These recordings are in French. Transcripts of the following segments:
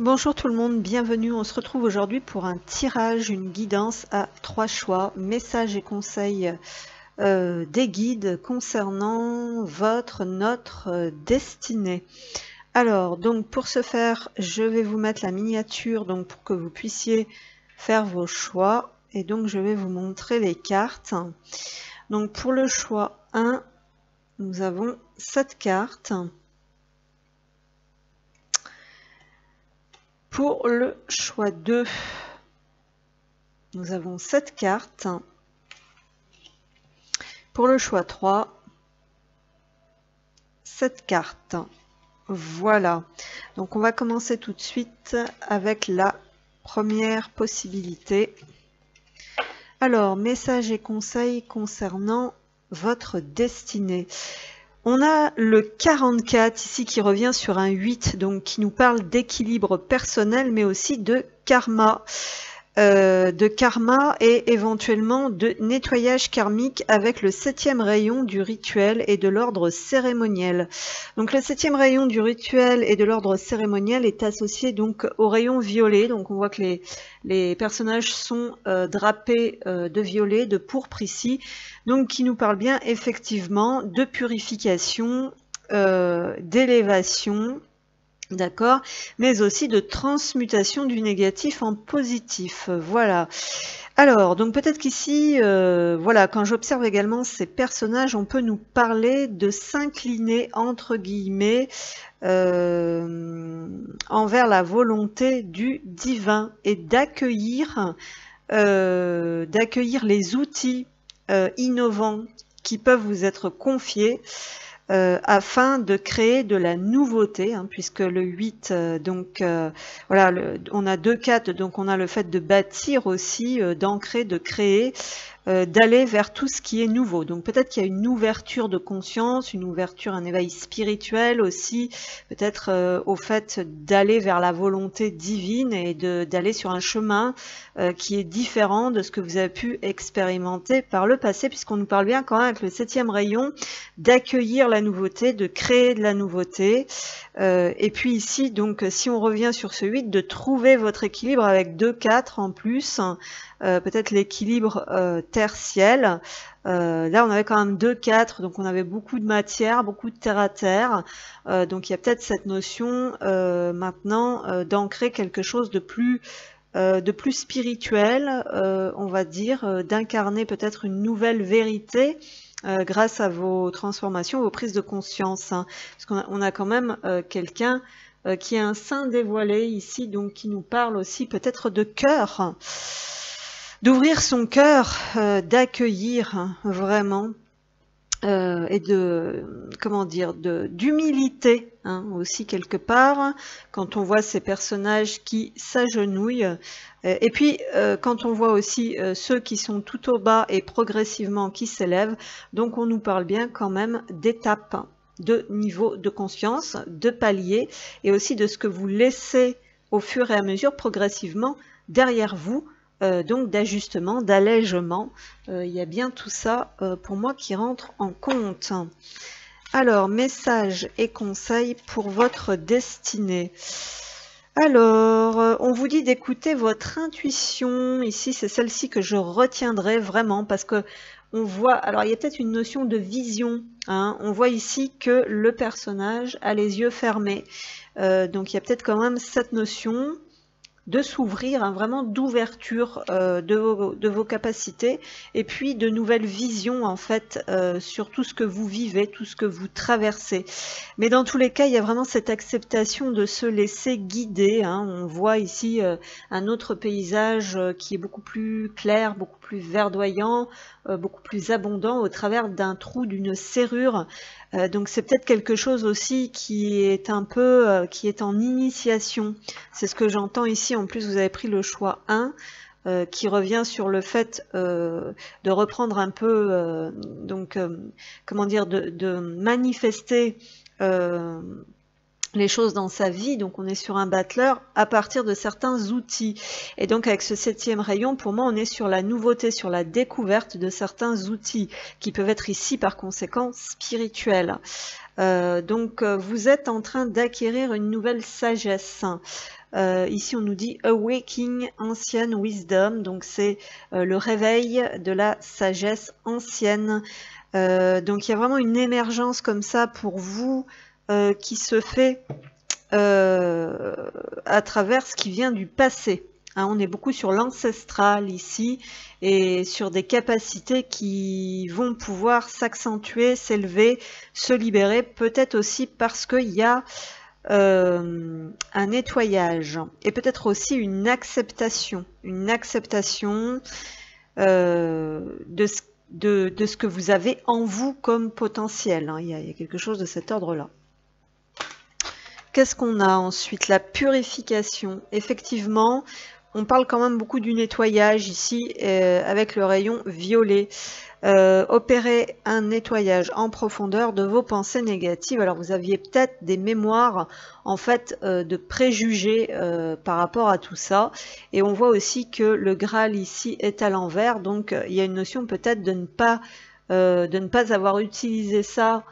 Bonjour tout le monde, bienvenue. On se retrouve aujourd'hui pour un tirage, une guidance à 3 choix, messages et conseils des guides concernant notre destinée. Alors, donc pour ce faire, je vais vous mettre la miniature donc pour que vous puissiez faire vos choix. Et donc je vais vous montrer les cartes. Donc pour le choix 1, nous avons 7 cartes. Pour le choix 2, nous avons 7 cartes. Pour le choix 3, 7 cartes. Voilà. Donc on va commencer tout de suite avec la première possibilité. Alors, messages et conseils concernant votre destinée. On a le 44 ici qui revient sur un 8, donc qui nous parle d'équilibre personnel, mais aussi de karma. Et éventuellement de nettoyage karmique avec le 7e rayon du rituel et de l'ordre cérémoniel. Donc le 7e rayon du rituel et de l'ordre cérémoniel est associé donc au rayon violet. Donc on voit que les personnages sont drapés de violet, de pourpre ici, donc qui nous parle bien effectivement de purification, d'élévation, d'accord, mais aussi de transmutation du négatif en positif. Voilà. Alors, donc peut-être qu'ici, voilà, quand j'observe également ces personnages, on peut nous parler de s'incliner, entre guillemets, envers la volonté du divin et d'accueillir les outils innovants qui peuvent vous être confiés, afin de créer de la nouveauté, hein, puisque le 8, voilà, on a 2 4, donc on a le fait de bâtir aussi, d'ancrer, de créer, d'aller vers tout ce qui est nouveau. Donc peut-être qu'il y a une ouverture de conscience, une ouverture, un éveil spirituel aussi, peut-être au fait d'aller vers la volonté divine et d'aller sur un chemin qui est différent de ce que vous avez pu expérimenter par le passé, puisqu'on nous parle bien quand même avec le 7e rayon d'accueillir la nouveauté, de créer de la nouveauté. Et puis ici, donc si on revient sur ce 8, de trouver votre équilibre avec 2 4 en plus, peut-être l'équilibre terre-ciel. Là on avait quand même 2 4, donc on avait beaucoup de matière, beaucoup de terre à terre, donc il y a peut-être cette notion maintenant d'ancrer quelque chose de plus spirituel, on va dire, d'incarner peut-être une nouvelle vérité grâce à vos transformations, vos prises de conscience, hein, parce qu'on a quand même quelqu'un qui est un saint dévoilé ici, donc qui nous parle aussi peut-être de cœur, d'ouvrir son cœur, d'accueillir vraiment, et de, comment dire, d'humilité, hein, aussi quelque part, quand on voit ces personnages qui s'agenouillent, et puis quand on voit aussi ceux qui sont tout au bas et progressivement qui s'élèvent, donc on nous parle bien quand même d'étapes, de niveau de conscience, de paliers, et aussi de ce que vous laissez au fur et à mesure progressivement derrière vous, donc d'ajustement, d'allègement. Il y a bien tout ça pour moi qui rentre en compte. Alors, messages et conseils pour votre destinée. Alors, on vous dit d'écouter votre intuition. Ici, c'est celle-ci que je retiendrai vraiment parce que on voit, alors il y a peut-être une notion de vision, hein. On voit ici que le personnage a les yeux fermés. Donc il y a peut-être quand même cette notion de s'ouvrir, hein, vraiment d'ouverture de vos capacités, et puis de nouvelles visions en fait sur tout ce que vous vivez, tout ce que vous traversez. Mais dans tous les cas, il y a vraiment cette acceptation de se laisser guider, hein. On voit ici un autre paysage qui est beaucoup plus clair, beaucoup plus verdoyant, beaucoup plus abondant au travers d'un trou, d'une serrure. Donc c'est peut-être quelque chose aussi qui est un peu, qui est en initiation. C'est ce que j'entends ici. En plus, vous avez pris le choix 1, qui revient sur le fait de reprendre un peu, comment dire, de manifester les choses dans sa vie. Donc on est sur un battleur à partir de certains outils, et donc avec ce 7e rayon, pour moi on est sur la nouveauté, sur la découverte de certains outils qui peuvent être ici par conséquent spirituels. Vous êtes en train d'acquérir une nouvelle sagesse. Ici, on nous dit Awaking Ancient Wisdom, donc c'est le réveil de la sagesse ancienne. Donc il y a vraiment une émergence comme ça pour vous qui se fait à travers ce qui vient du passé. Hein, on est beaucoup sur l'ancestral ici et sur des capacités qui vont pouvoir s'accentuer, s'élever, se libérer, peut-être aussi parce qu'il y a un nettoyage et peut-être aussi une acceptation de ce que vous avez en vous comme potentiel. Hein. Il y a quelque chose de cet ordre-là. Qu'est-ce qu'on a ensuite? La purification. Effectivement, on parle quand même beaucoup du nettoyage ici avec le rayon violet. Opérer un nettoyage en profondeur de vos pensées négatives. Alors vous aviez peut-être des mémoires en fait de préjugés par rapport à tout ça. Et on voit aussi que le Graal ici est à l'envers. Donc il y a une notion peut-être de ne pas avoir utilisé ça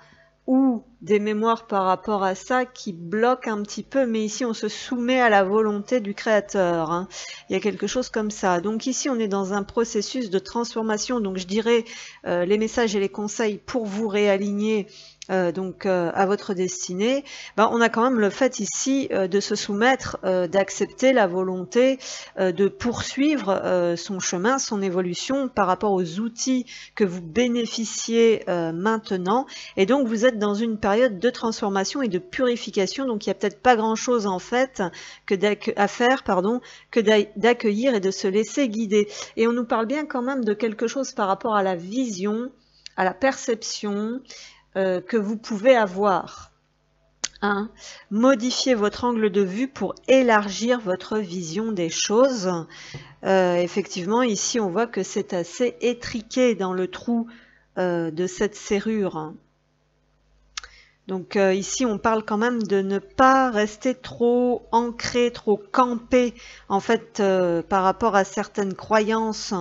ou des mémoires par rapport à ça qui bloquent un petit peu, mais ici on se soumet à la volonté du créateur. Hein. Il y a quelque chose comme ça. Donc ici on est dans un processus de transformation, donc je dirais les messages et les conseils pour vous réaligner à votre destinée. On a quand même le fait ici de se soumettre, d'accepter la volonté de poursuivre son chemin, son évolution par rapport aux outils que vous bénéficiez maintenant. Et donc vous êtes dans une période de transformation et de purification, donc il n'y a peut-être pas grand chose en fait que d'accueillir et de se laisser guider. Et on nous parle bien quand même de quelque chose par rapport à la vision, à la perception que vous pouvez avoir. Hein. Modifiez votre angle de vue pour élargir votre vision des choses. Effectivement, ici on voit que c'est assez étriqué dans le trou de cette serrure. Donc ici, on parle quand même de ne pas rester trop ancré, trop campé, en fait, par rapport à certaines croyances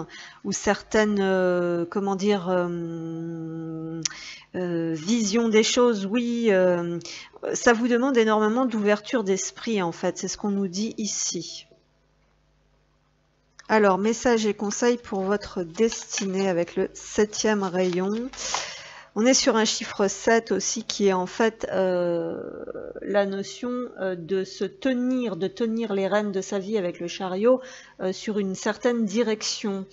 ou certaines, visions des choses. Oui, ça vous demande énormément d'ouverture d'esprit, en fait. C'est ce qu'on nous dit ici. Alors, messages et conseils pour votre destinée avec le 7e rayon. On est sur un chiffre 7 aussi qui est en fait la notion de se tenir, de tenir les rênes de sa vie avec le chariot sur une certaine direction.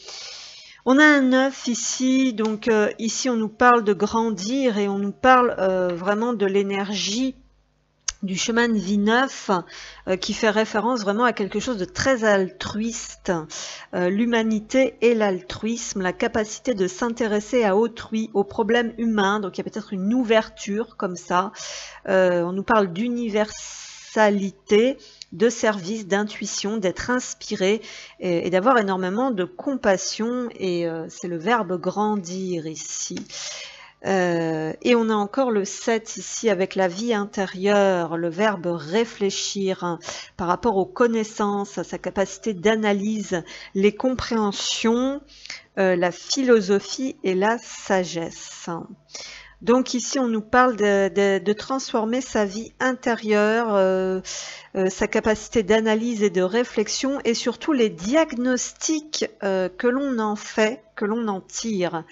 On a un 9 ici, donc ici on nous parle de grandir et on nous parle vraiment de l'énergie du chemin de vie 9 qui fait référence vraiment à quelque chose de très altruiste, l'humanité et l'altruisme, la capacité de s'intéresser à autrui, aux problèmes humains, donc il y a peut-être une ouverture comme ça, on nous parle d'universalité, de service, d'intuition, d'être inspiré et d'avoir énormément de compassion et c'est le verbe grandir ici. Et on a encore le 7 ici avec la vie intérieure, le verbe réfléchir hein, par rapport aux connaissances, à sa capacité d'analyse, les compréhensions, la philosophie et la sagesse. Donc ici on nous parle de transformer sa vie intérieure, sa capacité d'analyse et de réflexion et surtout les diagnostics que l'on en fait, que l'on en tire.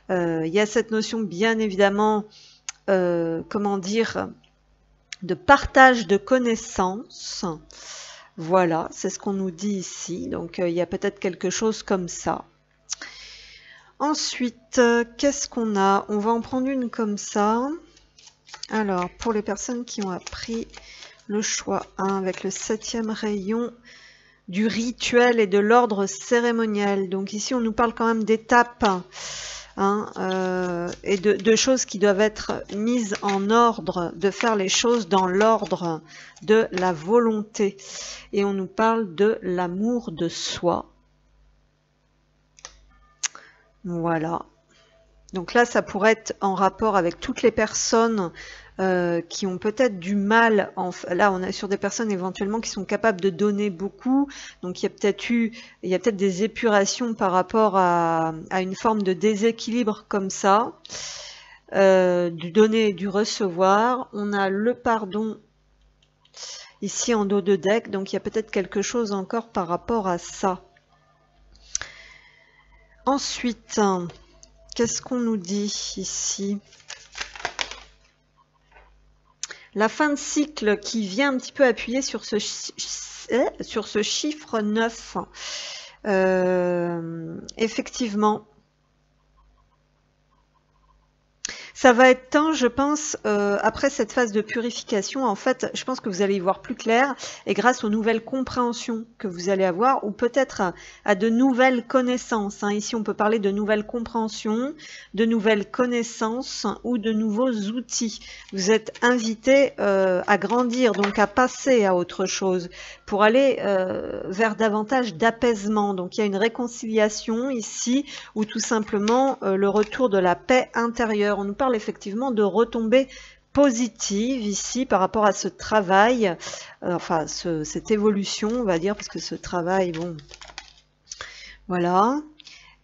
Il y a cette notion bien évidemment, de partage de connaissances. Voilà, c'est ce qu'on nous dit ici. Donc il y a peut-être quelque chose comme ça. Ensuite, qu'est-ce qu'on a? On va en prendre une comme ça. Alors, pour les personnes qui ont appris le choix 1 avec le 7e rayon du rituel et de l'ordre cérémonial. Donc ici, on nous parle quand même d'étapes et de choses qui doivent être mises en ordre, de faire les choses dans l'ordre de la volonté. Et on nous parle de l'amour de soi. Voilà. Donc là, ça pourrait être en rapport avec toutes les personnes qui ont peut-être du mal. Là, on est sur des personnes éventuellement qui sont capables de donner beaucoup. Donc il y a peut-être des épurations par rapport à une forme de déséquilibre comme ça, du donner et du recevoir. On a le pardon. ici en dos de deck. Donc il y a peut-être quelque chose encore par rapport à ça. Ensuite, qu'est-ce qu'on nous dit ici? La fin de cycle qui vient un petit peu appuyer sur ce chiffre 9. Effectivement. Ça va être temps, je pense, après cette phase de purification, en fait, je pense que vous allez y voir plus clair, et grâce aux nouvelles compréhensions que vous allez avoir, ou peut-être à de nouvelles connaissances. Hein. Ici, on peut parler de nouvelles compréhensions, de nouvelles connaissances ou de nouveaux outils. Vous êtes invité à grandir, donc à passer à autre chose, pour aller vers davantage d'apaisement. Donc, il y a une réconciliation ici, ou tout simplement le retour de la paix intérieure. On nous parle effectivement de retombées positives ici par rapport à ce travail, enfin cette évolution, on va dire, parce que ce travail, bon, voilà.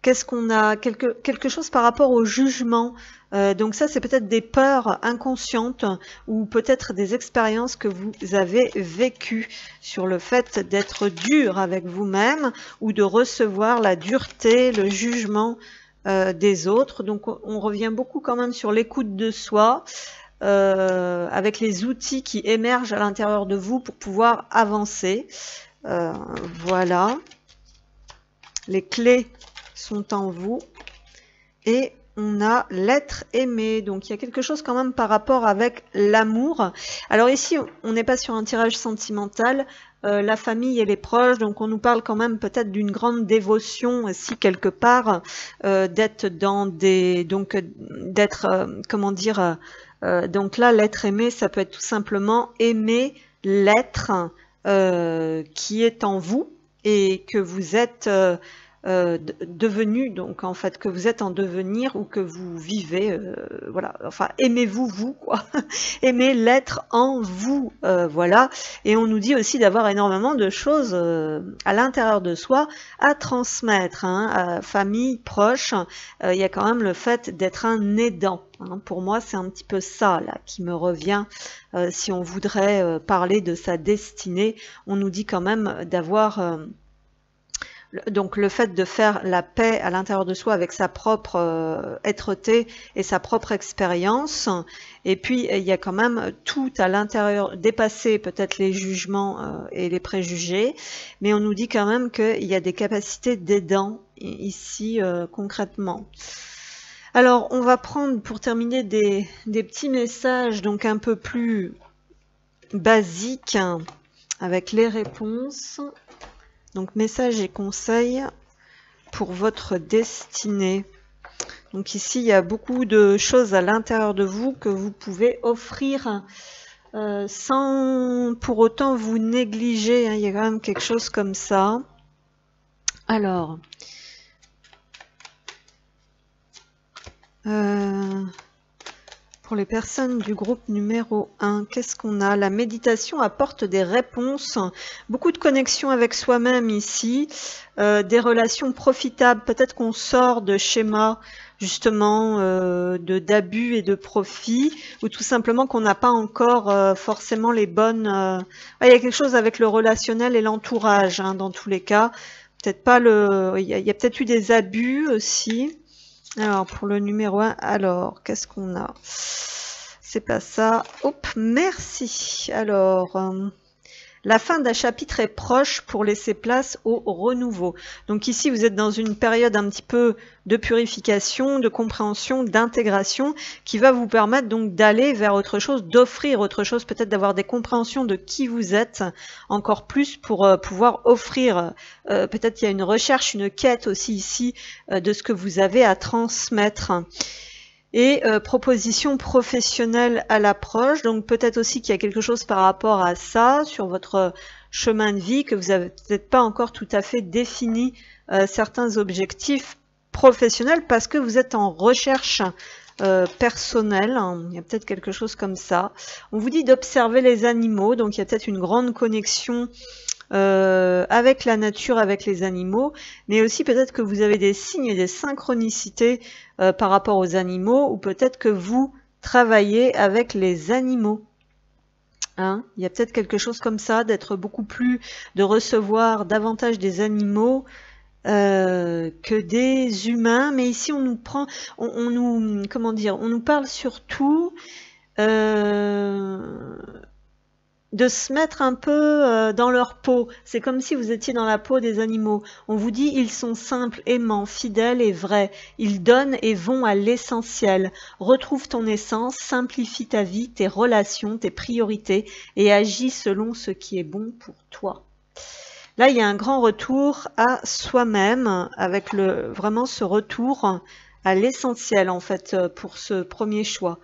Qu'est-ce qu'on a? Quelque chose par rapport au jugement. Donc ça, c'est peut-être des peurs inconscientes ou peut-être des expériences que vous avez vécues sur le fait d'être dur avec vous-même ou de recevoir la dureté, le jugement des autres. Donc on revient beaucoup quand même sur l'écoute de soi, avec les outils qui émergent à l'intérieur de vous pour pouvoir avancer. Voilà. Les clés sont en vous. Et on a l'être aimé. Donc il y a quelque chose quand même par rapport avec l'amour. Alors ici, on n'est pas sur un tirage sentimental. La famille et les proches, donc on nous parle quand même peut-être d'une grande dévotion aussi quelque part, d'être dans des, donc d'être, comment dire, donc là l'être aimé, ça peut être tout simplement aimer l'être qui est en vous et que vous êtes devenu, donc en fait que vous êtes en devenir ou que vous vivez, voilà, enfin aimez-vous vous quoi, aimez l'être en vous, voilà. Et on nous dit aussi d'avoir énormément de choses à l'intérieur de soi à transmettre, hein, famille, proche. Il y a quand même le fait d'être un aidant, hein. Pour moi c'est un petit peu ça là qui me revient. Si on voudrait parler de sa destinée, on nous dit quand même d'avoir donc le fait de faire la paix à l'intérieur de soi avec sa propre êtreté et sa propre expérience. Et puis il y a quand même tout à l'intérieur, dépasser peut-être les jugements et les préjugés, mais on nous dit quand même qu'il y a des capacités d'aidant ici concrètement. Alors on va prendre pour terminer des petits messages donc un peu plus basiques avec les réponses. Donc, messages et conseils pour votre destinée. Donc ici, il y a beaucoup de choses à l'intérieur de vous que vous pouvez offrir sans pour autant vous négliger. Hein. Il y a quand même quelque chose comme ça. Alors, pour les personnes du groupe numéro 1, qu'est-ce qu'on a? La méditation apporte des réponses, beaucoup de connexion avec soi-même ici, des relations profitables. Peut-être qu'on sort de schémas justement d'abus et de profit, ou tout simplement qu'on n'a pas encore forcément les bonnes... il y a quelque chose avec le relationnel et l'entourage, hein, dans tous les cas. Peut-être pas le... Il y a peut-être eu des abus aussi. Alors, pour le numéro 1, alors, qu'est-ce qu'on a? C'est pas ça. Hop, merci. Alors, la fin d'un chapitre est proche pour laisser place au renouveau. Donc ici, vous êtes dans une période un petit peu de purification, de compréhension, d'intégration, qui va vous permettre donc d'aller vers autre chose, d'offrir autre chose, peut-être d'avoir des compréhensions de qui vous êtes encore plus pour pouvoir offrir. Peut-être il y a une recherche, une quête aussi ici de ce que vous avez à transmettre. Et proposition professionnelle à l'approche, donc peut-être aussi qu'il y a quelque chose par rapport à ça sur votre chemin de vie, que vous n'avez peut-être pas encore tout à fait défini certains objectifs professionnels parce que vous êtes en recherche personnelle, hein. Il y a peut-être quelque chose comme ça. On vous dit d'observer les animaux, donc il y a peut-être une grande connexion avec la nature, avec les animaux, mais aussi peut-être que vous avez des signes et des synchronicités par rapport aux animaux, ou peut-être que vous travaillez avec les animaux. Hein, il y a peut-être quelque chose comme ça, d'être beaucoup plus, de recevoir davantage des animaux que des humains. Mais ici, on nous prend, on nous, comment dire, on nous parle surtout de se mettre un peu dans leur peau. C'est comme si vous étiez dans la peau des animaux. On vous dit, ils sont simples, aimants, fidèles et vrais. Ils donnent et vont à l'essentiel. Retrouve ton essence, simplifie ta vie, tes relations, tes priorités et agis selon ce qui est bon pour toi. Là, il y a un grand retour à soi-même avec vraiment ce retour à l'essentiel en fait pour ce premier choix.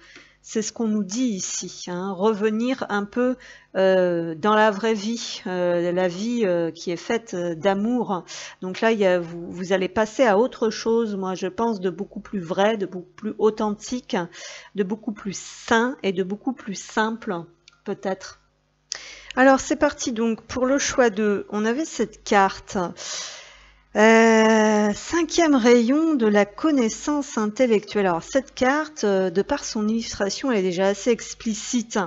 C'est ce qu'on nous dit ici, hein, revenir un peu dans la vraie vie, la vie qui est faite d'amour. Donc là, vous allez passer à autre chose, moi je pense, de beaucoup plus vrai, de beaucoup plus authentique, de beaucoup plus sain et de beaucoup plus simple, peut-être. Alors c'est parti donc pour le choix 2. On avait cette carte. 5e rayon de la connaissance intellectuelle. Alors cette carte, de par son illustration, elle est déjà assez explicite.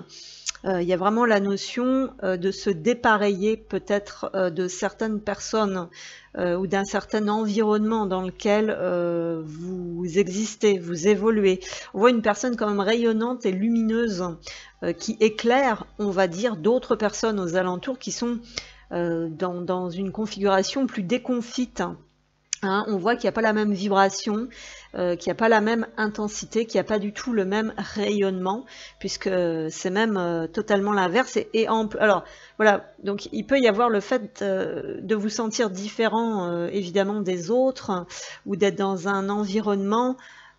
Il y a vraiment la notion de se dépareiller peut-être de certaines personnes ou d'un certain environnement dans lequel vous existez, vous évoluez. On voit une personne quand même rayonnante et lumineuse qui éclaire, on va dire, d'autres personnes aux alentours qui sont dans une configuration plus déconfite. Hein, on voit qu'il n'y a pas la même vibration, qu'il n'y a pas la même intensité, qu'il n'y a pas du tout le même rayonnement, puisque c'est même totalement l'inverse. Alors voilà, donc il peut y avoir le fait de vous sentir différent évidemment des autres, ou d'être dans un environnement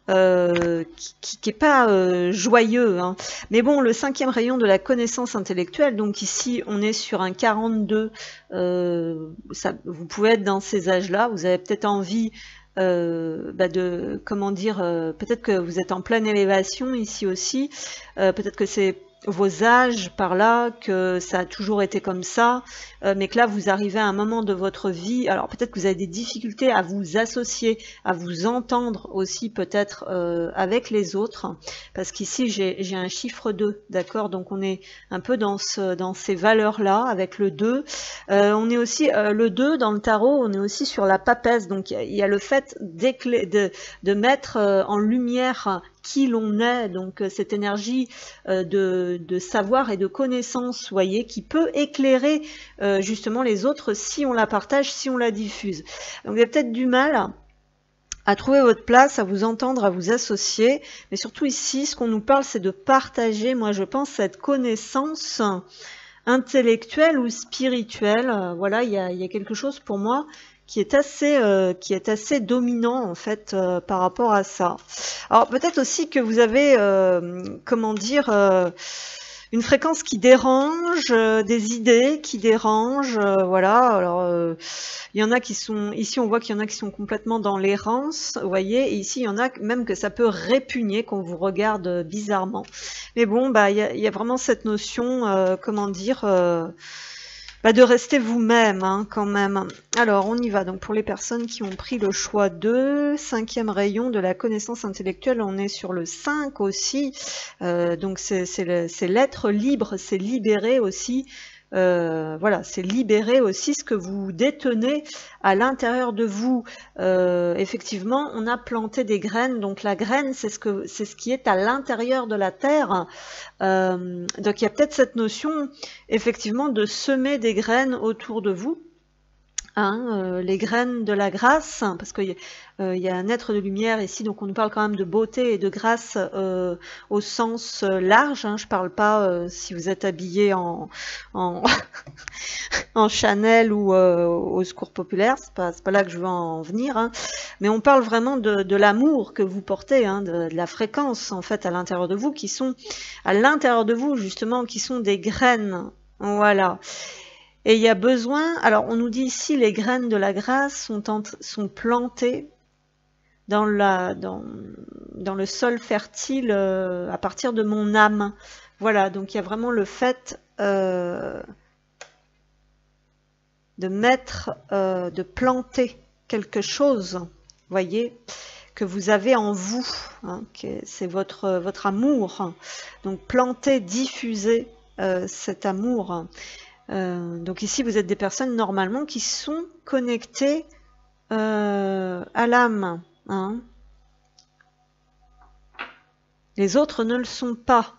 qui n'est pas joyeux. Hein. Mais bon, le 5e rayon de la connaissance intellectuelle, donc ici on est sur un 42, vous pouvez être dans ces âges-là, vous avez peut-être envie de, comment dire, peut-être que vous êtes en pleine élévation ici aussi, peut-être que c'est vos âges par là, que ça a toujours été comme ça, mais que là vous arrivez à un moment de votre vie, alors peut-être que vous avez des difficultés à vous associer, à vous entendre aussi peut-être avec les autres, parce qu'ici j'ai un chiffre 2, d'accord, donc on est un peu dans ces valeurs-là avec le 2. On est aussi, le 2 dans le tarot, on est aussi sur la papesse, donc il y a le fait de mettre en lumière qui l'on est, donc cette énergie de savoir et de connaissance, vous voyez, qui peut éclairer justement les autres si on la partage, si on la diffuse. Donc vous avez peut-être du mal à trouver votre place, à vous entendre, à vous associer, mais surtout ici, ce qu'on nous parle, c'est de partager, moi je pense, cette connaissance intellectuelle ou spirituelle. Voilà, il y a quelque chose pour moi qui est assez dominant en fait par rapport à ça. Alors peut-être aussi que vous avez, comment dire, une fréquence qui dérange, des idées qui dérangent, voilà. Alors il y en a qui sont, ici on voit qu'il y en a qui sont complètement dans l'errance, vous voyez, et ici il y en a même que ça peut répugner, qu'on vous regarde bizarrement. Mais bon, bah il y a vraiment cette notion, comment dire, de rester vous-même hein, quand même. Alors on y va, donc pour les personnes qui ont pris le choix 2, 5e rayon de la connaissance intellectuelle, on est sur le 5 aussi, donc c'est l'être libre, c'est libérer aussi, voilà, c'est libérer aussi ce que vous détenez à l'intérieur de vous. Effectivement, on a planté des graines, donc la graine, c'est ce qui est à l'intérieur de la terre. Donc il y a peut-être cette notion, effectivement, de semer des graines autour de vous. Hein, les graines de la grâce, parce qu'il y a un être de lumière ici, donc on nous parle quand même de beauté et de grâce au sens large. Hein, je parle pas si vous êtes habillé en Chanel ou au Secours Populaire, c'est pas là que je veux en venir. Hein, mais on parle vraiment de l'amour que vous portez, hein, de la fréquence en fait à l'intérieur de vous, qui sont à l'intérieur de vous justement, qui sont des graines. Voilà. Et il y a besoin, alors on nous dit ici, les graines de la grâce sont plantées dans le sol fertile à partir de mon âme. Voilà, donc il y a vraiment le fait de planter quelque chose, voyez, que vous avez en vous, hein, c'est votre amour. Donc planter, diffuser cet amour. Donc ici, vous êtes des personnes normalement qui sont connectées à l'âme. Hein. Les autres ne le sont pas.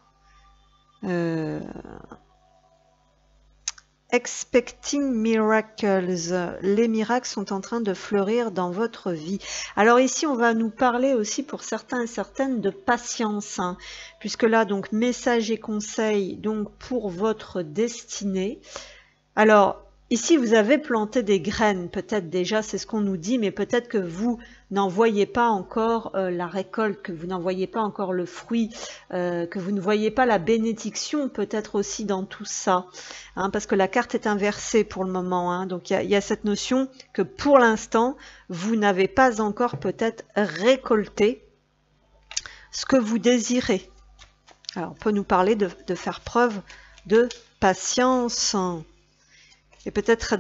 Expecting miracles. Les miracles sont en train de fleurir dans votre vie. Alors ici, on va nous parler aussi pour certains et certaines de patience, hein, puisque là, donc, messages et conseils donc pour votre destinée. Alors, ici, vous avez planté des graines, peut-être déjà, c'est ce qu'on nous dit, mais peut-être que vous n'en voyez pas encore la récolte, que vous n'en voyez pas encore le fruit, que vous ne voyez pas la bénédiction, peut-être aussi dans tout ça, hein, parce que la carte est inversée pour le moment. Hein, donc, il y a cette notion que pour l'instant, vous n'avez pas encore peut-être récolté ce que vous désirez. Alors, on peut nous parler de faire preuve de patience. Et peut-être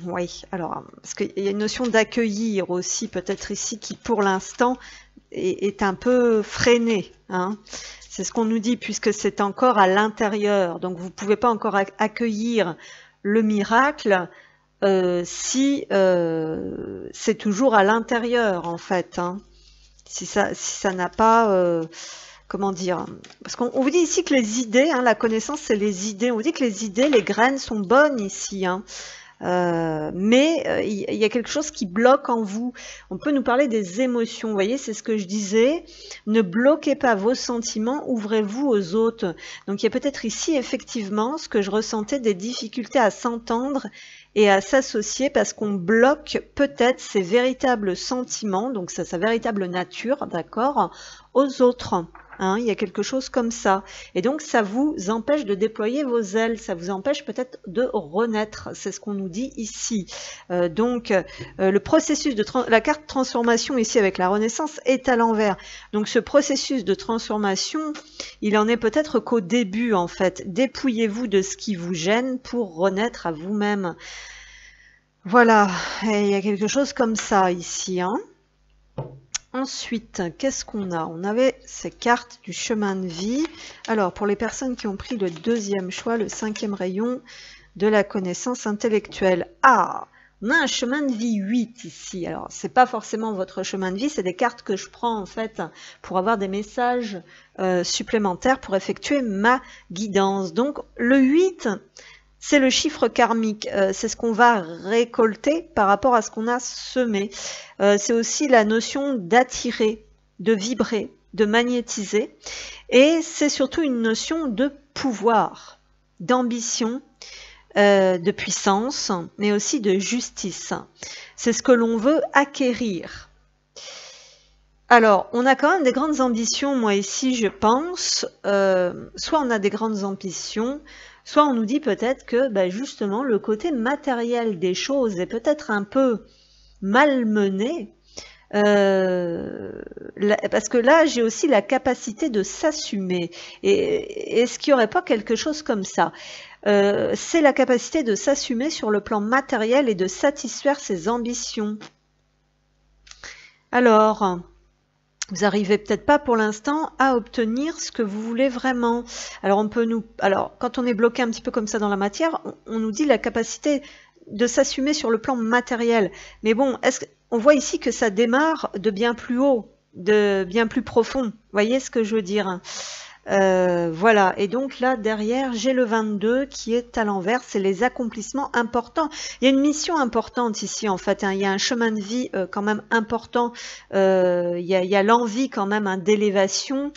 oui, alors, parce qu'il y a une notion d'accueillir aussi, peut-être ici, qui pour l'instant est un peu freinée. Hein. C'est ce qu'on nous dit, puisque c'est encore à l'intérieur. Donc, vous ne pouvez pas encore accueillir le miracle si c'est toujours à l'intérieur, en fait. Hein. Si ça n'a pas... comment dire, parce qu'on vous dit ici que les idées, hein, la connaissance c'est les idées, on vous dit que les idées, les graines sont bonnes ici, hein, mais il y a quelque chose qui bloque en vous. On peut nous parler des émotions, vous voyez, c'est ce que je disais, ne bloquez pas vos sentiments, ouvrez-vous aux autres. Donc il y a peut-être ici effectivement ce que je ressentais, des difficultés à s'entendre et à s'associer parce qu'on bloque peut-être ses véritables sentiments, donc sa véritable nature, d'accord, aux autres. Hein, il y a quelque chose comme ça. Et donc, ça vous empêche de déployer vos ailes. Ça vous empêche peut-être de renaître. C'est ce qu'on nous dit ici. Le processus de... La carte transformation ici avec la renaissance est à l'envers. Donc, ce processus de transformation, il en est peut-être qu'au début, en fait. Dépouillez-vous de ce qui vous gêne pour renaître à vous-même. Voilà. Et il y a quelque chose comme ça ici, hein. Ensuite, qu'est-ce qu'on a? On avait ces cartes du chemin de vie. Alors, pour les personnes qui ont pris le deuxième choix, le 5e rayon de la connaissance intellectuelle. Ah, on a un chemin de vie 8 ici. Alors, c'est pas forcément votre chemin de vie, c'est des cartes que je prends en fait pour avoir des messages supplémentaires pour effectuer ma guidance. Donc, le 8... c'est le chiffre karmique, c'est ce qu'on va récolter par rapport à ce qu'on a semé. C'est aussi la notion d'attirer, de vibrer, de magnétiser. Et c'est surtout une notion de pouvoir, d'ambition, de puissance, mais aussi de justice. C'est ce que l'on veut acquérir. Alors, on a quand même des grandes ambitions, moi ici je pense, soit on a des grandes ambitions, soit on nous dit peut-être que justement le côté matériel des choses est peut-être un peu malmené, parce que là j'ai aussi la capacité de s'assumer. Et est-ce qu'il n'y aurait pas quelque chose comme ça? C'est la capacité de s'assumer sur le plan matériel et de satisfaire ses ambitions. Alors... vous n'arrivez peut-être pas pour l'instant à obtenir ce que vous voulez vraiment. Alors, quand on est bloqué un petit peu comme ça dans la matière, on nous dit la capacité de s'assumer sur le plan matériel. Mais bon, on voit ici que ça démarre de bien plus haut, de bien plus profond. Vous voyez ce que je veux dire? Voilà, et donc là derrière j'ai le 22 qui est à l'envers, c'est les accomplissements importants. Il y a une mission importante ici en fait, hein. Il y a un chemin de vie quand même important, il y a l'envie quand même d'élévation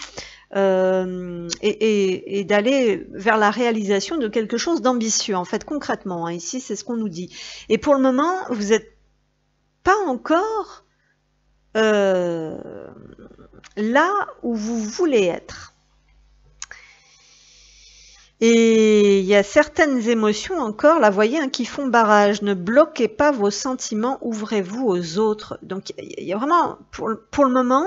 et d'aller vers la réalisation de quelque chose d'ambitieux en fait concrètement, hein. Ici c'est ce qu'on nous dit. Et pour le moment vous n'êtes pas encore là où vous voulez être. Et il y a certaines émotions encore, là, vous voyez, hein, qui font barrage. Ne bloquez pas vos sentiments, ouvrez-vous aux autres. Donc, il y a vraiment, pour le moment,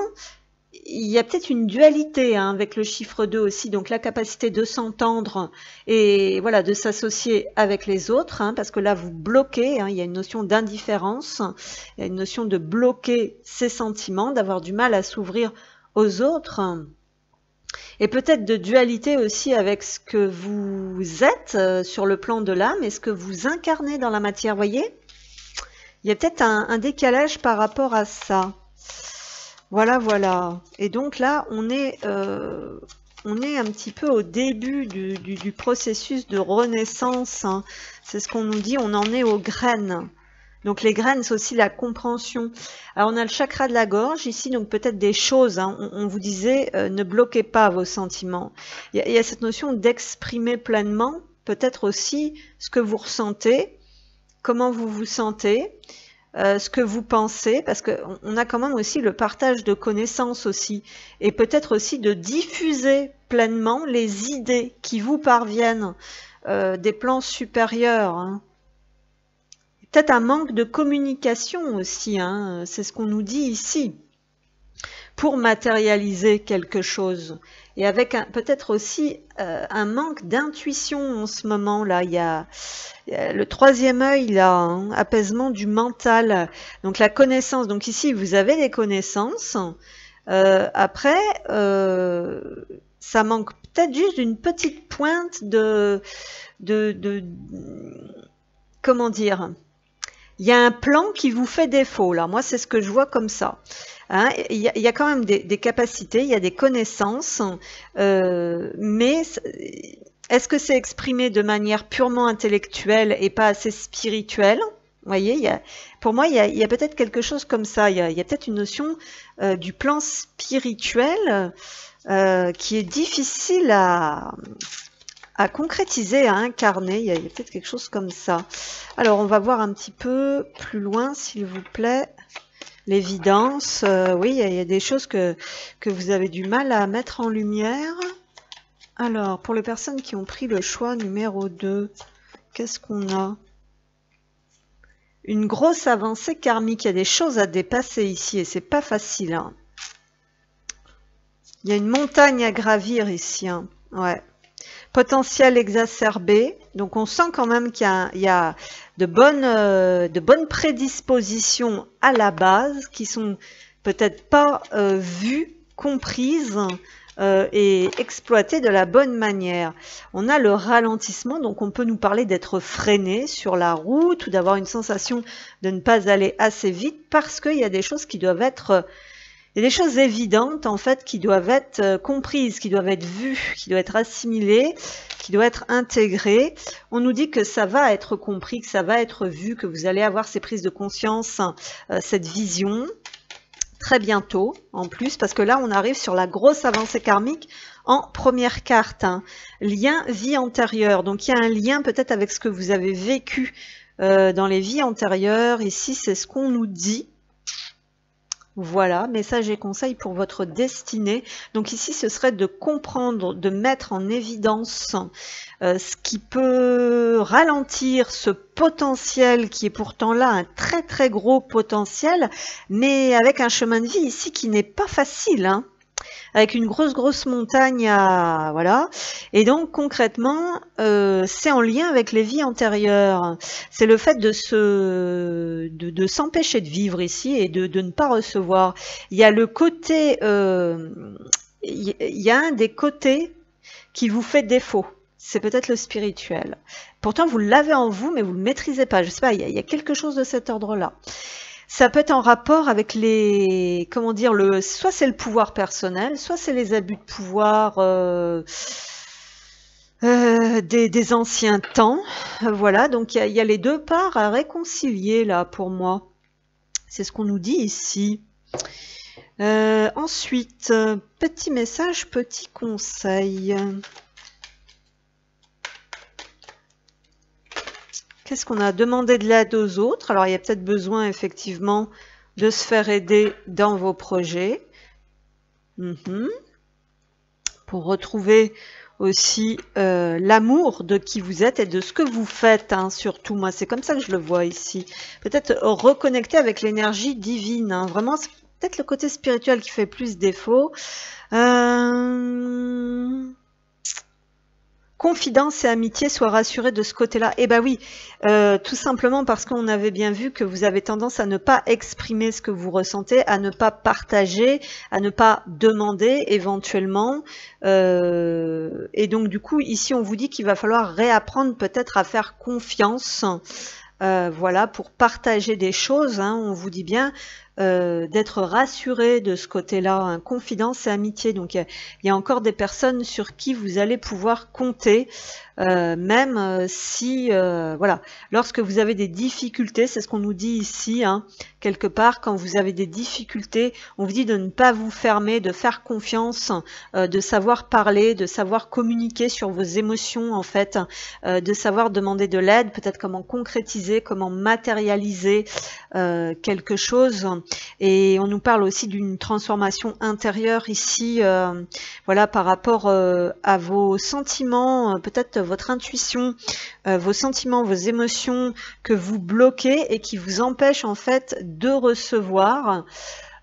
il y a peut-être une dualité hein, avec le chiffre 2 aussi. Donc, la capacité de s'entendre et voilà, de s'associer avec les autres. Hein, parce que là, vous bloquez, hein, il y a une notion d'indifférence, il y a une notion de bloquer ses sentiments, d'avoir du mal à s'ouvrir aux autres. Et peut-être de dualité aussi avec ce que vous êtes sur le plan de l'âme et ce que vous incarnez dans la matière, voyez? Il y a peut-être un décalage par rapport à ça. Voilà, voilà. Et donc là, on est un petit peu au début du processus de renaissance, hein. C'est ce qu'on nous dit, on en est aux graines. Donc les graines, c'est aussi la compréhension. Alors on a le chakra de la gorge ici, donc peut-être des choses, hein. On vous disait, ne bloquez pas vos sentiments. Il y a cette notion d'exprimer pleinement, peut-être aussi ce que vous ressentez, comment vous vous sentez, ce que vous pensez, parce qu'on a quand même aussi le partage de connaissances aussi, et peut-être aussi de diffuser pleinement les idées qui vous parviennent des plans supérieurs, hein. Peut-être un manque de communication aussi, hein, c'est ce qu'on nous dit ici, pour matérialiser quelque chose. Et avec peut-être aussi un manque d'intuition en ce moment-là. Il y a le troisième œil, là, hein, apaisement du mental. Donc la connaissance. Donc ici, vous avez des connaissances. Après, ça manque peut-être juste d'une petite pointe comment dire? Il y a un plan qui vous fait défaut, là. Moi, c'est ce que je vois comme ça. Hein, il y a quand même des capacités, il y a des connaissances, mais est-ce que c'est exprimé de manière purement intellectuelle et pas assez spirituelle? Vous voyez, pour moi, il y a peut-être quelque chose comme ça. Il y a peut-être une notion du plan spirituel qui est difficile à concrétiser, à incarner. Il y a peut-être quelque chose comme ça. Alors, on va voir un petit peu plus loin, s'il vous plaît. L'évidence, oui, il y a des choses que vous avez du mal à mettre en lumière. Alors, pour les personnes qui ont pris le choix numéro 2, qu'est-ce qu'on a? Une grosse avancée karmique. Il y a des choses à dépasser ici et c'est pas facile, hein. Il y a une montagne à gravir ici, hein. Ouais. Potentiel exacerbé, donc on sent quand même qu'il y a de bonnes prédispositions à la base qui sont peut-être pas vues, comprises et exploitées de la bonne manière. On a le ralentissement, donc on peut nous parler d'être freiné sur la route ou d'avoir une sensation de ne pas aller assez vite parce qu'il y a des choses qui doivent être... Il y a des choses évidentes, en fait, qui doivent être comprises, qui doivent être vues, qui doivent être assimilées, qui doivent être intégrées. On nous dit que ça va être compris, que ça va être vu, que vous allez avoir ces prises de conscience, cette vision, très bientôt, en plus, parce que là, on arrive sur la grosse avancée karmique en première carte, hein. Lien vie antérieure. Donc, il y a un lien peut-être avec ce que vous avez vécu dans les vies antérieures. Ici, c'est ce qu'on nous dit. Voilà, message et conseils pour votre destinée. Donc ici, ce serait de comprendre, de mettre en évidence ce qui peut ralentir ce potentiel qui est pourtant là, un très très gros potentiel, mais avec un chemin de vie ici qui n'est pas facile, hein. Avec une grosse montagne à... Voilà. Et donc, concrètement, c'est en lien avec les vies antérieures. C'est le fait de s'empêcher de vivre ici et de ne pas recevoir. Il y a le côté... il y a un des côtés qui vous fait défaut. C'est peut-être le spirituel. Pourtant, vous l'avez en vous, mais vous ne le maîtrisez pas. Je sais pas, il y a quelque chose de cet ordre-là. Ça peut être en rapport avec les, comment dire, soit c'est le pouvoir personnel, soit c'est les abus de pouvoir des anciens temps. Voilà, donc il y a les deux parts à réconcilier là pour moi. C'est ce qu'on nous dit ici. Ensuite, petit message, petit conseil. Qu'est-ce qu'on a demandé de l'aide aux autres? Alors, il y a peut-être besoin, effectivement, de se faire aider dans vos projets. Pour retrouver aussi l'amour de qui vous êtes et de ce que vous faites, hein, surtout. Moi, c'est comme ça que je le vois ici. Peut-être reconnecter avec l'énergie divine, hein. Vraiment, c'est peut-être le côté spirituel qui fait plus défaut. Confidence et amitié, sois rassuré de ce côté-là. Eh ben oui, tout simplement parce qu'on avait bien vu que vous avez tendance à ne pas exprimer ce que vous ressentez, à ne pas partager, à ne pas demander éventuellement. Et donc du coup, ici, on vous dit qu'il va falloir réapprendre peut-être à faire confiance. Voilà, pour partager des choses, hein, on vous dit bien d'être rassuré de ce côté-là, hein, confidence et amitié. Donc il y a encore des personnes sur qui vous allez pouvoir compter, même si, voilà, lorsque vous avez des difficultés, c'est ce qu'on nous dit ici, hein, quelque part, quand vous avez des difficultés, on vous dit de ne pas vous fermer, de faire confiance, de savoir parler, de savoir communiquer sur vos émotions, en fait, de savoir demander de l'aide, peut-être comment concrétiser, comment matérialiser quelque chose. Et on nous parle aussi d'une transformation intérieure ici, voilà, par rapport à vos sentiments, peut-être votre intuition, vos sentiments, vos émotions que vous bloquez et qui vous empêchent en fait de recevoir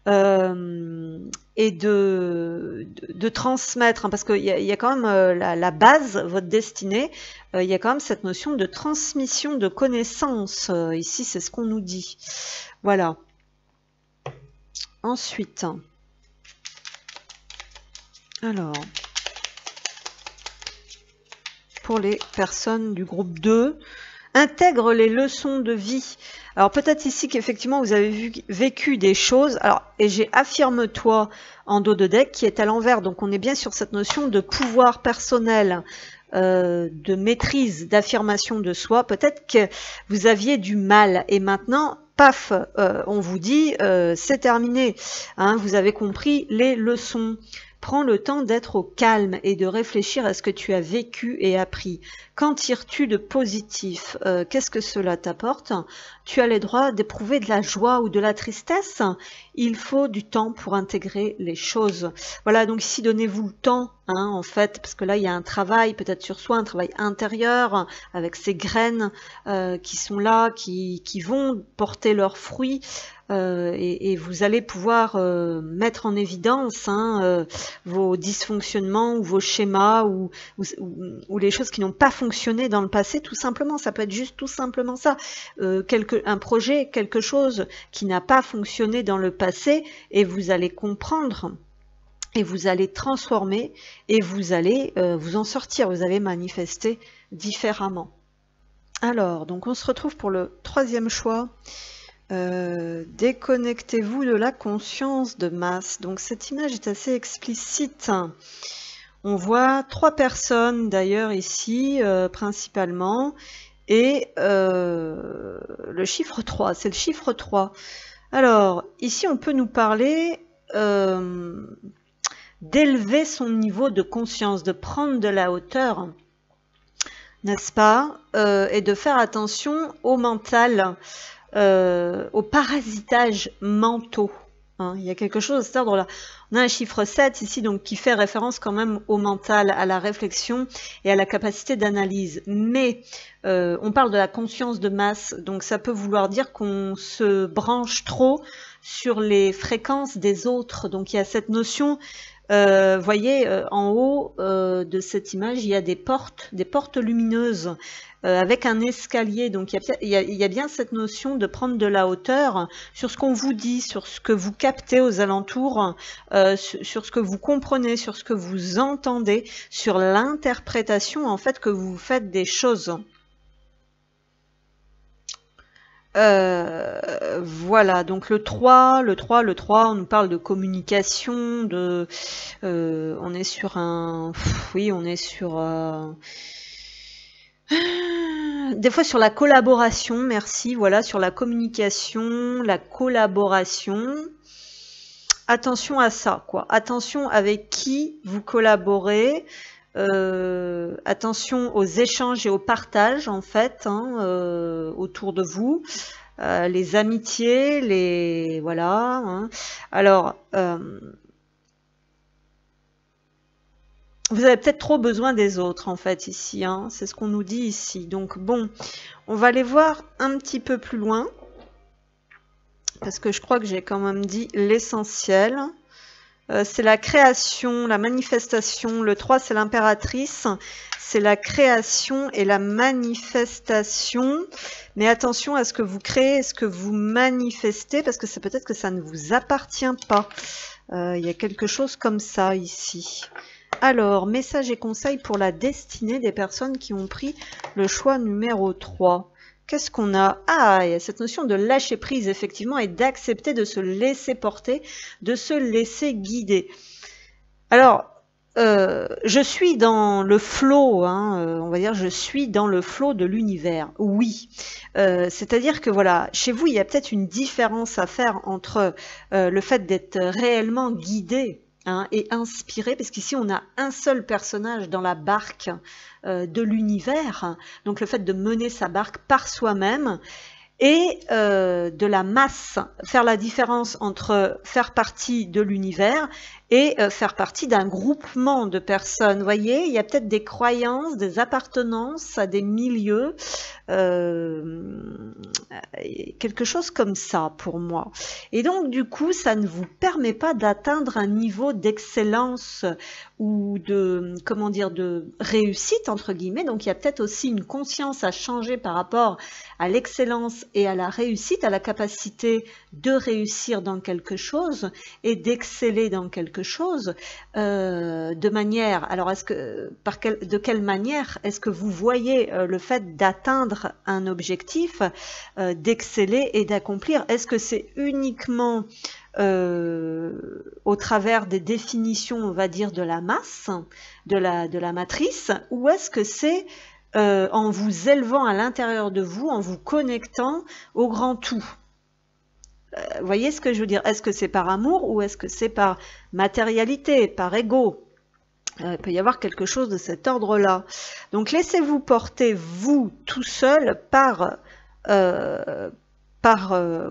et de transmettre, hein, parce qu'il y a quand même la base, votre destinée, il y a quand même cette notion de transmission de connaissances. Ici, c'est ce qu'on nous dit. Voilà. Ensuite, alors, pour les personnes du groupe 2, intègre les leçons de vie. Alors peut-être ici qu'effectivement vous avez vécu des choses. Alors, et j'ai affirme-toi en dos de deck qui est à l'envers. Donc on est bien sur cette notion de pouvoir personnel, de maîtrise, d'affirmation de soi. Peut-être que vous aviez du mal et maintenant, paf, on vous dit c'est terminé. Hein, vous avez compris les leçons. Prends le temps d'être au calme et de réfléchir à ce que tu as vécu et appris. Qu'en tires-tu de positif? Qu'est-ce que cela t'apporte? Tu as le droit d'éprouver de la joie ou de la tristesse. Il faut du temps pour intégrer les choses. Voilà, donc ici, donnez-vous le temps, hein, en fait, parce que là, il y a un travail peut-être sur soi, un travail intérieur, avec ces graines qui sont là, qui vont porter leurs fruits. Et vous allez pouvoir mettre en évidence, hein, vos dysfonctionnements ou vos schémas ou les choses qui n'ont pas fonctionné dans le passé, tout simplement. Ça peut être juste tout simplement ça. Un projet, quelque chose qui n'a pas fonctionné dans le passé, et vous allez comprendre et vous allez transformer et vous allez vous en sortir. Vous allez manifester différemment. Alors, donc on se retrouve pour le troisième choix. Déconnectez-vous de la conscience de masse. Donc cette image est assez explicite. On voit 3 personnes d'ailleurs ici, principalement, et le chiffre 3, c'est le chiffre 3. Alors, ici on peut nous parler d'élever son niveau de conscience, de prendre de la hauteur, n'est-ce pas, et de faire attention au mental, au parasitage mentaux. Hein, il y a quelque chose de cet ordre-là. On a un chiffre 7 ici, donc qui fait référence quand même au mental, à la réflexion et à la capacité d'analyse. Mais on parle de la conscience de masse, donc ça peut vouloir dire qu'on se branche trop sur les fréquences des autres. Donc il y a cette notion, voyez, en haut de cette image, il y a des portes lumineuses, avec un escalier. Donc il y a bien cette notion de prendre de la hauteur sur ce qu'on vous dit, sur ce que vous captez aux alentours, sur ce que vous comprenez, sur ce que vous entendez, sur l'interprétation en fait que vous faites des choses. Voilà, donc le 3, on nous parle de communication, on est sur un... Oui, on est sur... des fois sur la collaboration, merci, voilà, sur la communication, la collaboration. Attention à ça, quoi. Attention avec qui vous collaborez. Attention aux échanges et au partage, en fait, hein, autour de vous. Les amitiés, les... Voilà. Hein. Alors... vous avez peut-être trop besoin des autres, en fait, ici. Hein. C'est ce qu'on nous dit ici. Donc, bon, on va aller voir un petit peu plus loin. Parce que je crois que j'ai quand même dit l'essentiel. c'est la création, la manifestation. Le 3, c'est l'impératrice. C'est la création et la manifestation. Mais attention à ce que vous créez, ce que vous manifestez, parce que c'est peut-être que ça ne vous appartient pas. Il y a quelque chose comme ça ici. Alors, messages et conseils pour la destinée des personnes qui ont pris le choix numéro 3. Qu'est-ce qu'on a? Ah, il y a cette notion de lâcher prise, effectivement, et d'accepter de se laisser porter, de se laisser guider. Alors, je suis dans le flot, hein, on va dire, je suis dans le flot de l'univers, oui. C'est-à-dire que voilà, chez vous, il y a peut-être une différence à faire entre le fait d'être réellement guidé, hein, et inspiré, parce qu'ici on a un seul personnage dans la barque de l'univers, donc le fait de mener sa barque par soi-même, et de la masse, faire la différence entre faire partie de l'univers et faire partie d'un groupement de personnes. Vous voyez, il y a peut-être des croyances, des appartenances à des milieux, quelque chose comme ça pour moi. Et donc du coup, ça ne vous permet pas d'atteindre un niveau d'excellence ou de, comment dire, de réussite entre guillemets. Donc il y a peut-être aussi une conscience à changer par rapport à l'excellence et à la réussite, à la capacité de réussir dans quelque chose et d'exceller dans quelque chose, de manière, alors est-ce que, de quelle manière est-ce que vous voyez le fait d'atteindre un objectif, d'exceller et d'accomplir? Est-ce que c'est uniquement au travers des définitions, on va dire, de la masse, de la matrice, ou est-ce que c'est en vous élevant à l'intérieur de vous, en vous connectant au grand tout? Vous voyez ce que je veux dire? Est-ce que c'est par amour ou est-ce que c'est par matérialité, par ego? Il peut y avoir quelque chose de cet ordre-là. Donc laissez-vous porter, vous, tout seul, par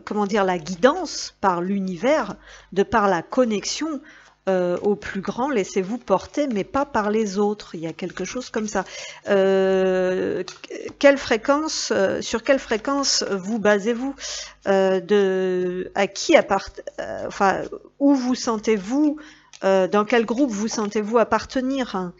comment dire, la guidance, par l'univers, de par la connexion au plus grand, laissez-vous porter, mais pas par les autres. Il y a quelque chose comme ça. Quelle fréquence, sur quelle fréquence vous basez-vous, à qui enfin, où vous sentez-vous, dans quel groupe vous sentez-vous appartenir, hein?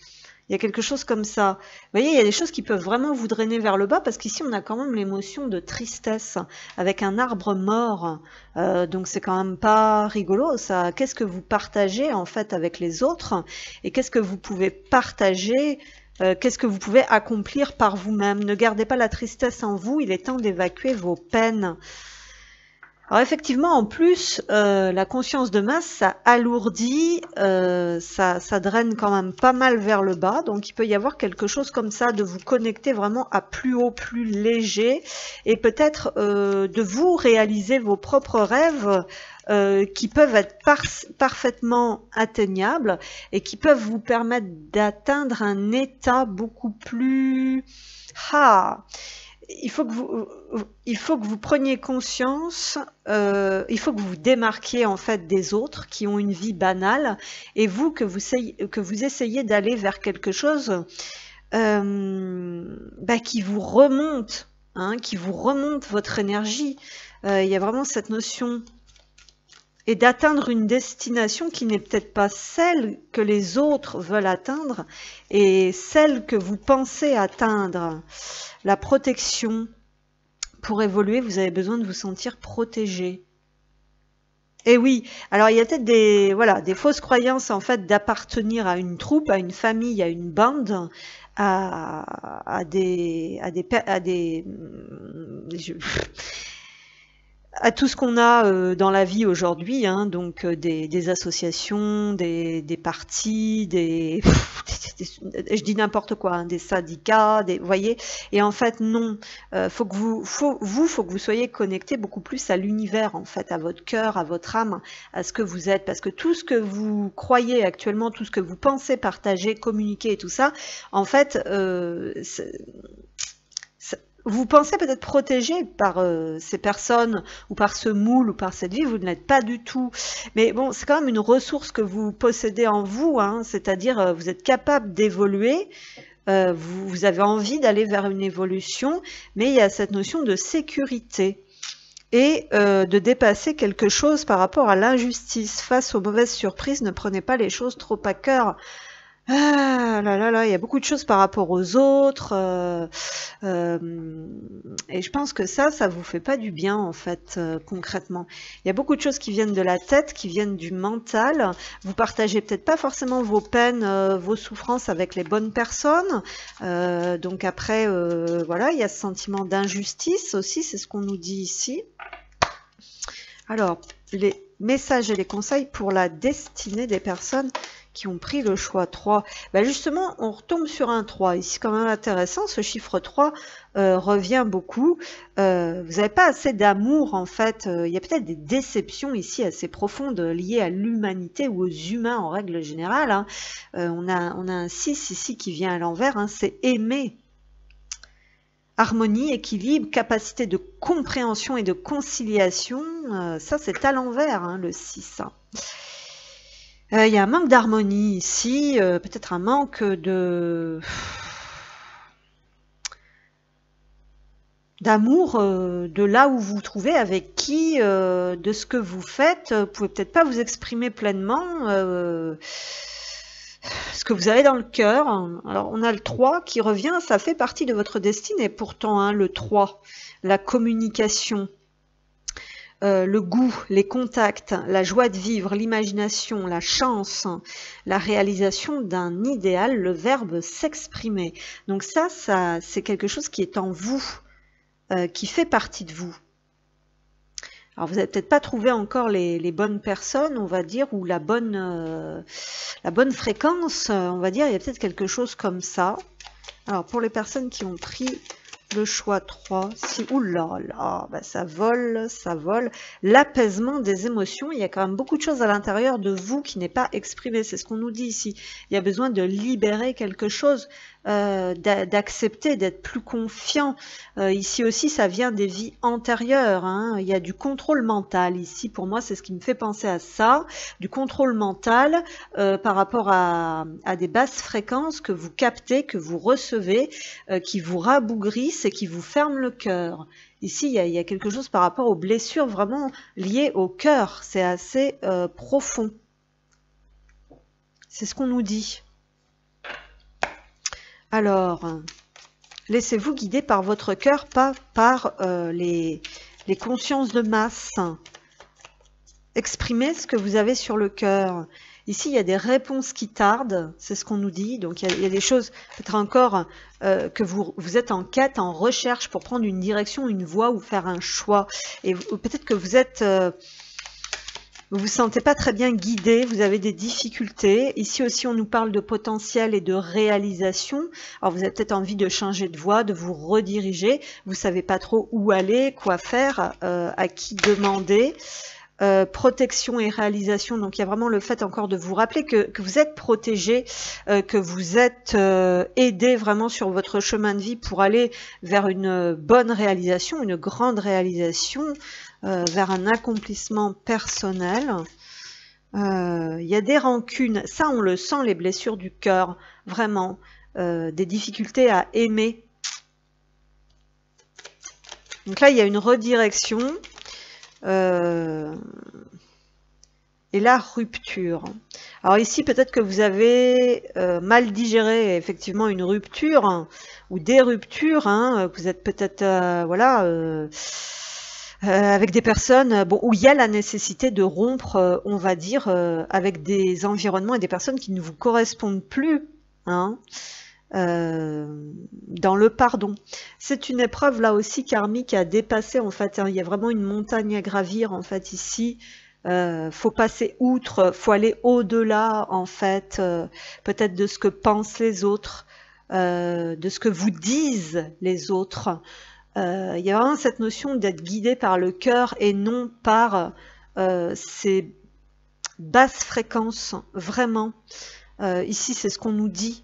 Il y a quelque chose comme ça. Vous voyez, il y a des choses qui peuvent vraiment vous drainer vers le bas, parce qu'ici, on a quand même l'émotion de tristesse, avec un arbre mort. Donc, c'est quand même pas rigolo, ça. Qu'est-ce que vous partagez, en fait, avec les autres? Et qu'est-ce que vous pouvez partager? Qu'est-ce que vous pouvez accomplir par vous-même? Ne gardez pas la tristesse en vous, il est temps d'évacuer vos peines. Alors effectivement, en plus, la conscience de masse, ça alourdit, ça draine quand même pas mal vers le bas, donc il peut y avoir quelque chose comme ça, de vous connecter vraiment à plus haut, plus léger, et peut-être de vous réaliser vos propres rêves qui peuvent être parfaitement atteignables et qui peuvent vous permettre d'atteindre un état beaucoup plus... Il faut que vous preniez conscience, il faut que vous vous démarquiez en fait des autres qui ont une vie banale, et vous que vous essayez d'aller vers quelque chose qui vous remonte, hein, qui vous remonte votre énergie. Il y a vraiment cette notion, et d'atteindre une destination qui n'est peut-être pas celle que les autres veulent atteindre, et celle que vous pensez atteindre. La protection. Pour évoluer, vous avez besoin de vous sentir protégé. Et oui, alors il y a peut-être des fausses croyances en fait d'appartenir à une troupe, à une famille, à une bande, à tout ce qu'on a dans la vie aujourd'hui, hein, donc des associations, des partis, je dis n'importe quoi, hein, des syndicats, vous voyez, et en fait non, faut que vous soyez connecté beaucoup plus à l'univers, en fait, à votre cœur, à votre âme, à ce que vous êtes, parce que tout ce que vous croyez actuellement, tout ce que vous pensez partager, communiquer et tout ça, en fait, vous pensez peut-être protégé par ces personnes ou par ce moule ou par cette vie, vous ne l'êtes pas du tout. Mais bon, c'est quand même une ressource que vous possédez en vous, hein, c'est-à-dire vous êtes capable d'évoluer, vous avez envie d'aller vers une évolution, mais il y a cette notion de sécurité. et de dépasser quelque chose par rapport à l'injustice. Face aux mauvaises surprises, ne prenez pas les choses trop à cœur. Ah là là là, il y a beaucoup de choses par rapport aux autres, et je pense que ça vous fait pas du bien en fait, concrètement. Il y a beaucoup de choses qui viennent de la tête, qui viennent du mental. Vous partagez peut-être pas forcément vos peines, vos souffrances avec les bonnes personnes. Donc après, voilà, il y a ce sentiment d'injustice aussi, c'est ce qu'on nous dit ici. Alors, les messages et les conseils pour la destinée des personnes qui ont pris le choix 3. Ben justement, on retombe sur un 3. Ici, quand même intéressant, ce chiffre 3 revient beaucoup. Vous n'avez pas assez d'amour, en fait. Il y a peut-être des déceptions ici assez profondes liées à l'humanité ou aux humains en règle générale. Hein. On a un 6 ici qui vient à l'envers, hein, c'est aimer. Harmonie, équilibre, capacité de compréhension et de conciliation, ça c'est à l'envers, hein, le 6. Il y a un manque d'harmonie ici, peut-être un manque d'amour de là où vous vous trouvez, avec qui, de ce que vous faites. Vous pouvez peut-être pas vous exprimer pleinement ce que vous avez dans le cœur. Alors on a le 3 qui revient, ça fait partie de votre destinée pourtant, hein, le 3, la communication. Le goût, les contacts, la joie de vivre, l'imagination, la chance, la réalisation d'un idéal, le verbe s'exprimer. Donc ça c'est quelque chose qui est en vous, qui fait partie de vous. Alors vous n'avez peut-être pas trouvé encore les bonnes personnes, on va dire, ou la bonne fréquence, on va dire, il y a peut-être quelque chose comme ça. Alors pour les personnes qui ont pris le choix 3, si, oulala, bah ça vole, l'apaisement des émotions, il y a quand même beaucoup de choses à l'intérieur de vous qui n'est pas exprimé, c'est ce qu'on nous dit ici. Il y a besoin de libérer quelque chose, d'accepter, d'être plus confiant. Ici aussi, ça vient des vies antérieures, hein. Il y a du contrôle mental ici, pour moi, c'est ce qui me fait penser à ça, du contrôle mental par rapport à des basses fréquences que vous captez, que vous recevez, qui vous rabougrissent et qui vous ferment le cœur. Ici, il y a quelque chose par rapport aux blessures vraiment liées au cœur. C'est assez profond. C'est ce qu'on nous dit. Alors, laissez-vous guider par votre cœur, pas par les consciences de masse. Exprimez ce que vous avez sur le cœur. Ici, il y a des réponses qui tardent, c'est ce qu'on nous dit. Donc, il y a des choses, peut-être encore, que vous êtes en quête, en recherche pour prendre une direction, une voie ou faire un choix. Et peut-être que vous êtes... vous vous sentez pas très bien guidé, vous avez des difficultés. Ici aussi, on nous parle de potentiel et de réalisation. Alors, vous avez peut-être envie de changer de voie, de vous rediriger. Vous savez pas trop où aller, quoi faire, à qui demander. Protection et réalisation, donc il y a vraiment le fait encore de vous rappeler que vous êtes protégé, que vous êtes aidé vraiment sur votre chemin de vie pour aller vers une bonne réalisation, une grande réalisation, vers un accomplissement personnel. Il y a des rancunes, ça on le sent, les blessures du cœur, vraiment, des difficultés à aimer. Donc là il y a une redirection. Et la rupture. Alors ici, peut-être que vous avez mal digéré effectivement une rupture, hein, ou des ruptures, hein, vous êtes peut-être voilà, avec des personnes bon, où il y a la nécessité de rompre, on va dire, avec des environnements et des personnes qui ne vous correspondent plus. Hein. Dans le pardon. C'est une épreuve là aussi karmique à dépasser en fait. Hein. Il y a vraiment une montagne à gravir en fait ici. Faut passer outre, faut aller au-delà en fait, peut-être de ce que pensent les autres, de ce que vous disent les autres. Il y a vraiment cette notion d'être guidé par le cœur et non par ces basses fréquences, vraiment. Ici, c'est ce qu'on nous dit.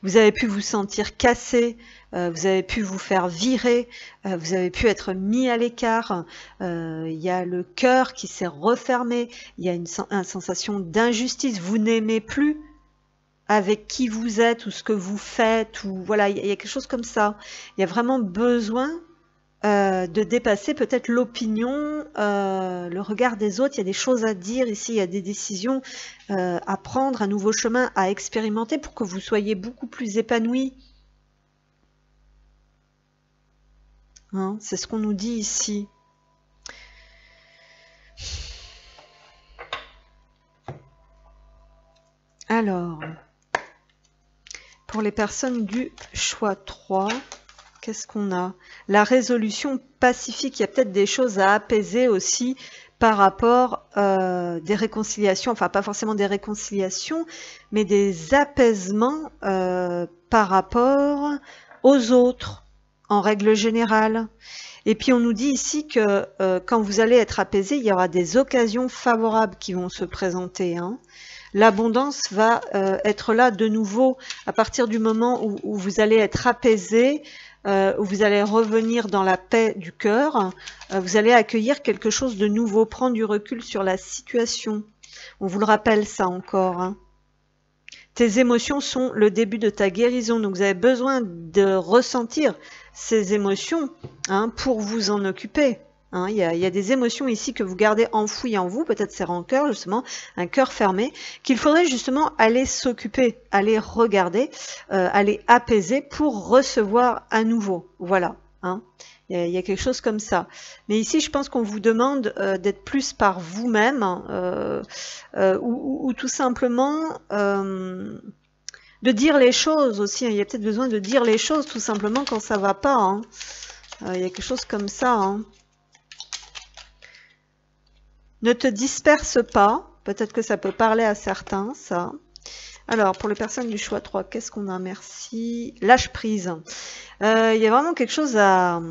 Vous avez pu vous sentir cassé, vous avez pu vous faire virer, vous avez pu être mis à l'écart, il y a le cœur qui s'est refermé, il y a une sensation d'injustice, vous n'aimez plus avec qui vous êtes ou ce que vous faites, ou voilà, il y a quelque chose comme ça. Il y a vraiment besoin de dépasser peut-être l'opinion, le regard des autres. Il y a des choses à dire ici, il y a des décisions à prendre, un nouveau chemin à expérimenter pour que vous soyez beaucoup plus épanoui. Hein, c'est ce qu'on nous dit ici. Alors, pour les personnes du choix 3, qu'est-ce qu'on a? La résolution pacifique, il y a peut-être des choses à apaiser aussi par rapport des réconciliations, enfin pas forcément des réconciliations, mais des apaisements par rapport aux autres, en règle générale. Et puis on nous dit ici que quand vous allez être apaisé, il y aura des occasions favorables qui vont se présenter, hein. L'abondance va être là de nouveau à partir du moment où vous allez être apaisé, où vous allez revenir dans la paix du cœur, vous allez accueillir quelque chose de nouveau, prendre du recul sur la situation. On vous le rappelle ça encore, hein. Tes émotions sont le début de ta guérison, donc vous avez besoin de ressentir ces émotions, hein, pour vous en occuper. Hein, il y a des émotions ici que vous gardez enfouies en vous, peut-être ces rancœurs, justement, un cœur fermé, qu'il faudrait justement aller s'occuper, aller regarder, aller apaiser pour recevoir à nouveau. Voilà. Hein. Il y a quelque chose comme ça. Mais ici, je pense qu'on vous demande d'être plus par vous-même, ou tout simplement de dire les choses aussi. Hein. Il y a peut-être besoin de dire les choses tout simplement quand ça va pas. Hein. Il y a quelque chose comme ça. Hein. Ne te disperse pas. Peut-être que ça peut parler à certains, ça. Alors, pour les personnes du choix 3, qu'est-ce qu'on a? Merci. Lâche prise. Il y a vraiment quelque chose à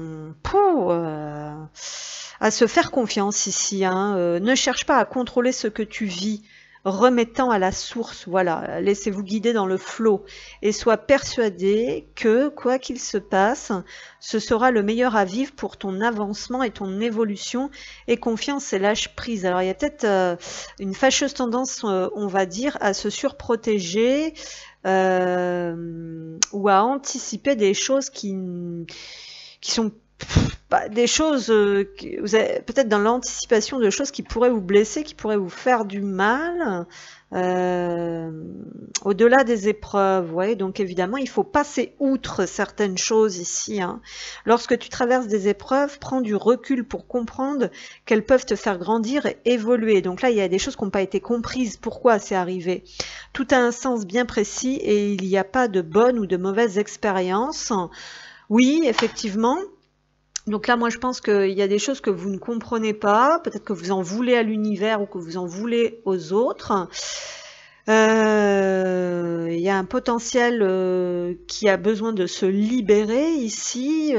se faire confiance ici. Hein. Ne cherche pas à contrôler ce que tu vis. Remettant à la source, voilà, laissez-vous guider dans le flot et sois persuadé que, quoi qu'il se passe, ce sera le meilleur à vivre pour ton avancement et ton évolution, et confiance et lâche prise. Alors il y a peut-être une fâcheuse tendance, on va dire, à se surprotéger ou à anticiper des choses qui sont des choses, vous avez peut-être dans l'anticipation de choses qui pourraient vous blesser, qui pourraient vous faire du mal, au-delà des épreuves. Ouais. Donc évidemment, il faut passer outre certaines choses ici. Hein. Lorsque tu traverses des épreuves, prends du recul pour comprendre qu'elles peuvent te faire grandir et évoluer. Donc là, il y a des choses qui n'ont pas été comprises. Pourquoi c'est arrivé? Tout a un sens bien précis et il n'y a pas de bonne ou de mauvaise expérience. Oui, effectivement. Donc là, moi, je pense qu'il y a des choses que vous ne comprenez pas, peut-être que vous en voulez à l'univers ou que vous en voulez aux autres. Il y a un potentiel qui a besoin de se libérer ici.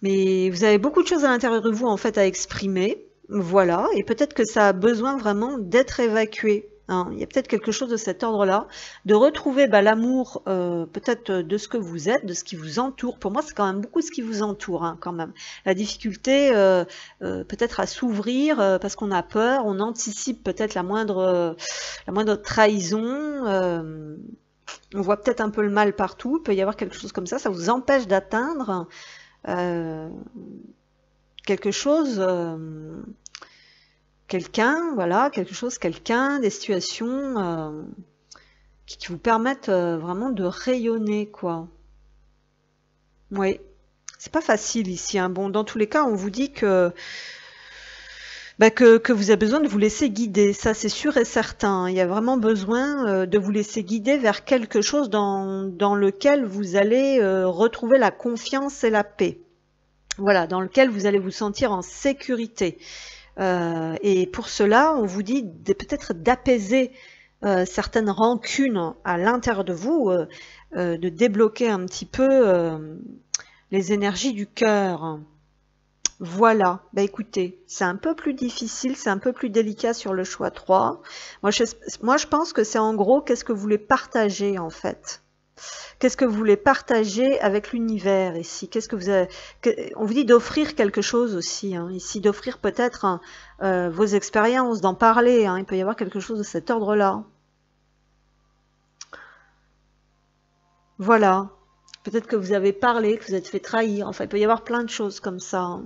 Mais vous avez beaucoup de choses à l'intérieur de vous, en fait, à exprimer. Voilà. Et peut-être que ça a besoin vraiment d'être évacué. Hein, il y a peut-être quelque chose de cet ordre-là, de retrouver l'amour peut-être de ce que vous êtes, de ce qui vous entoure. Pour moi, c'est quand même beaucoup ce qui vous entoure, hein, quand même. La difficulté peut-être à s'ouvrir parce qu'on a peur, on anticipe peut-être la moindre trahison. On voit peut-être un peu le mal partout. Il peut y avoir quelque chose comme ça. Ça vous empêche d'atteindre quelque chose... quelqu'un, voilà, quelque chose, quelqu'un, des situations qui vous permettent vraiment de rayonner, quoi. Oui, c'est pas facile ici. Hein. Bon, dans tous les cas, on vous dit que vous avez besoin de vous laisser guider, ça c'est sûr et certain. Il y a vraiment besoin de vous laisser guider vers quelque chose dans lequel vous allez retrouver la confiance et la paix. Voilà, dans lequel vous allez vous sentir en sécurité. Et pour cela, on vous dit peut-être d'apaiser certaines rancunes à l'intérieur de vous, de débloquer un petit peu les énergies du cœur. Voilà, écoutez, c'est un peu plus difficile, c'est un peu plus délicat sur le choix 3. Moi, je pense que c'est en gros, qu'est-ce que vous voulez partager en fait? Qu'est-ce que vous voulez partager avec l'univers ici? Qu'est-ce que vous avez... On vous dit d'offrir quelque chose aussi, hein, ici, d'offrir peut-être vos expériences, d'en parler. Hein, il peut y avoir quelque chose de cet ordre-là. Voilà. Peut-être que vous avez parlé, que vous êtes fait trahir. Enfin, il peut y avoir plein de choses comme ça, hein.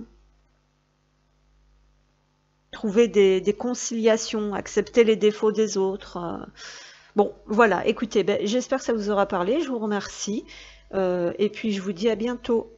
Trouver des conciliations, accepter les défauts des autres. Bon, voilà, écoutez, ben, j'espère que ça vous aura parlé. Je vous remercie. Et puis, je vous dis à bientôt.